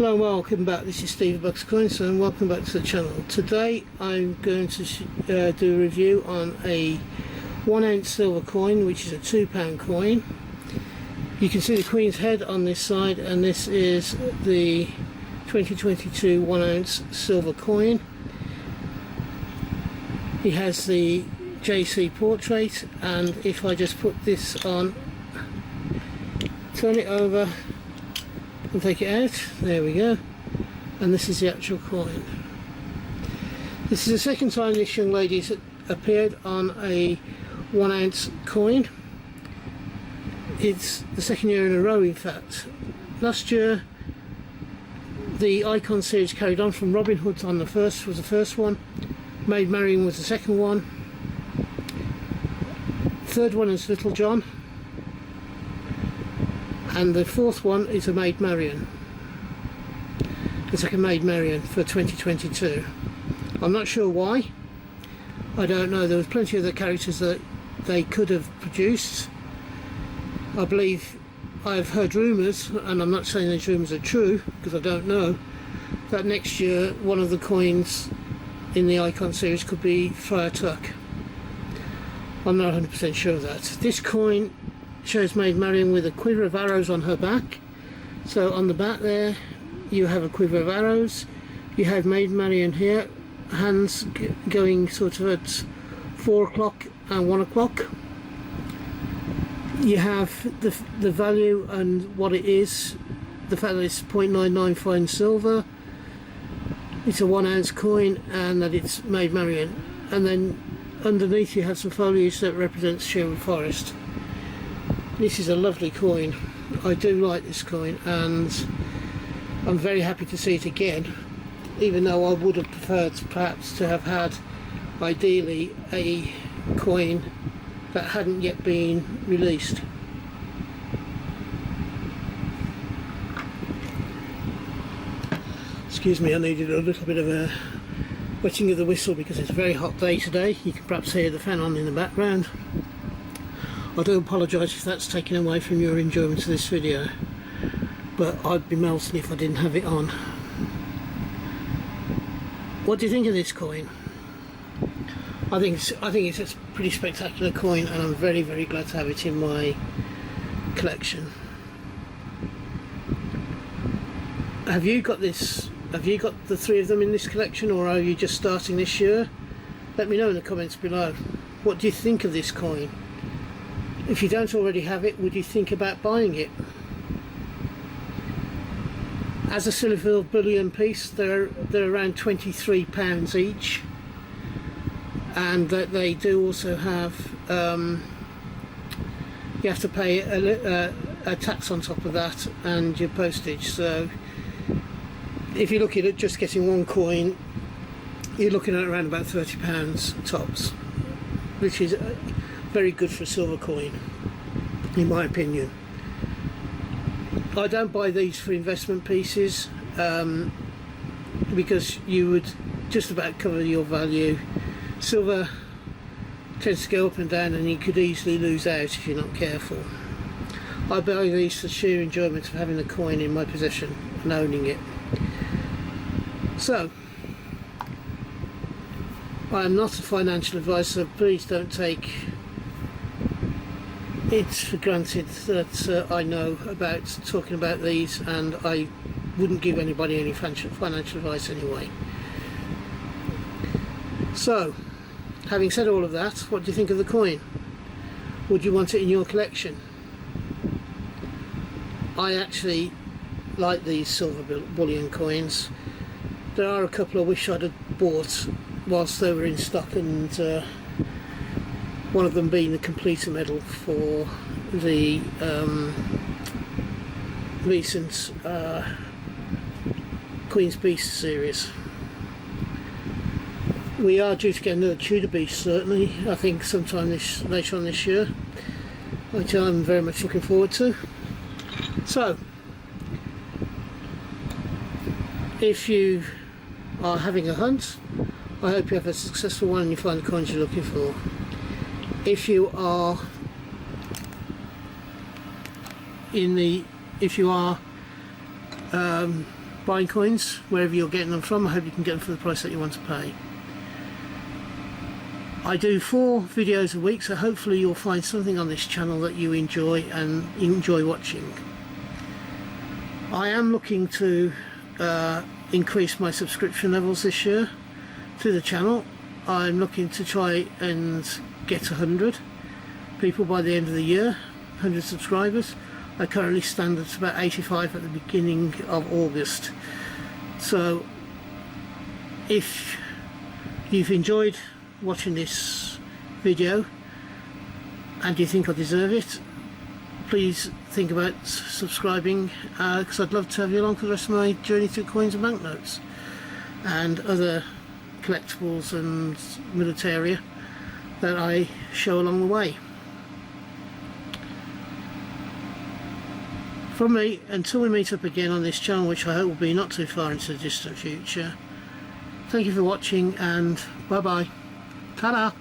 Hello and welcome back. This is Steve Bucks Coins and welcome back to the channel. Today I'm going to do a review on a 1 ounce silver coin, which is a £2 coin. You can see the Queen's head on this side, and this is the 2022 1 ounce silver coin. He has the JC portrait, and if I just put this on, turn it over and take it out, there we go, and this is the actual coin. This is the second time this young lady's appeared on a 1 ounce coin. It's the second year in a row, in fact. Last year the Icon series carried on from Robin Hood on the first one, Maid Marion was the second one, third one is Little John, and the fourth one is a Maid Marion. It's like a Maid Marion for 2022. I'm not sure why. I don't know. There was plenty of the characters that they could have produced. I believe I've heard rumours, and I'm not saying these rumours are true because I don't know, that next year one of the coins in the Icon series could be Friar Tuck. I'm not 100% sure of that. This coin shows Maid Marion with a quiver of arrows on her back. So on the back there you have a quiver of arrows. You have Maid Marion here, hands going sort of at 4 o'clock and 1 o'clock. You have the value and what it is, the fact that it's 0.99 fine silver, it's a 1 ounce coin, and that it's Maid Marion. And then underneath you have some foliage that represents Sherwood Forest. This is a lovely coin. I do like this coin, and I'm very happy to see it again, even though I would have preferred perhaps to have had ideally a coin that hadn't yet been released. Excuse me, I needed a little bit of a wetting of the whistle because it's a very hot day today. You can perhaps hear the fan on in the background. I do apologise if that's taken away from your enjoyment of this video, but I'd be melting if I didn't have it on. What do you think of this coin? I think it's a pretty spectacular coin, and I'm very, very glad to have it in my collection. Have you got this? Have you got the three of them in this collection, or are you just starting this year? Let me know in the comments below. What do you think of this coin? If you don't already have it, would you think about buying it? As a silver bullion piece, they're around £23 each, and that they do also have you have to pay a tax on top of that and your postage. So if you're looking at just getting one coin, you're looking at around about £30 tops, which is very good for a silver coin, in my opinion. I don't buy these for investment pieces because you would just about cover your value. Silver tends to go up and down, and you could easily lose out if you're not careful. I buy these for sheer enjoyment of having the coin in my possession and owning it. So, I am not a financial advisor. Please don't take it for granted that I know about talking about these, and I wouldn't give anybody any financial advice anyway. So, having said all of that, what do you think of the coin? Would you want it in your collection? I actually like these silver bullion coins. There are a couple I wish I'd have bought whilst they were in stock, and one of them being the completer medal for the recent Queen's Beast series. We are due to get another Tudor Beast, certainly, I think sometime later on this year, which I'm very much looking forward to. So, if you are having a hunt, I hope you have a successful one and you find the coins you're looking for. If you are buying coins wherever you're getting them from. I hope you can get them for the price that you want to pay. I do 4 videos a week, so hopefully you'll find something on this channel that you enjoy and enjoy watching. I am looking to increase my subscription levels this year to the channel. I'm looking to try and get 100 people by the end of the year, 100 subscribers. I currently stand at about 85 at the beginning of August. So if you've enjoyed watching this video and you think I deserve it, please think about subscribing, because I'd love to have you along for the rest of my journey through coins and banknotes and other collectibles and militaria that I show along the way. From me, until we meet up again on this channel, which I hope will be not too far into the distant future, thank you for watching, and bye bye. Ta-da!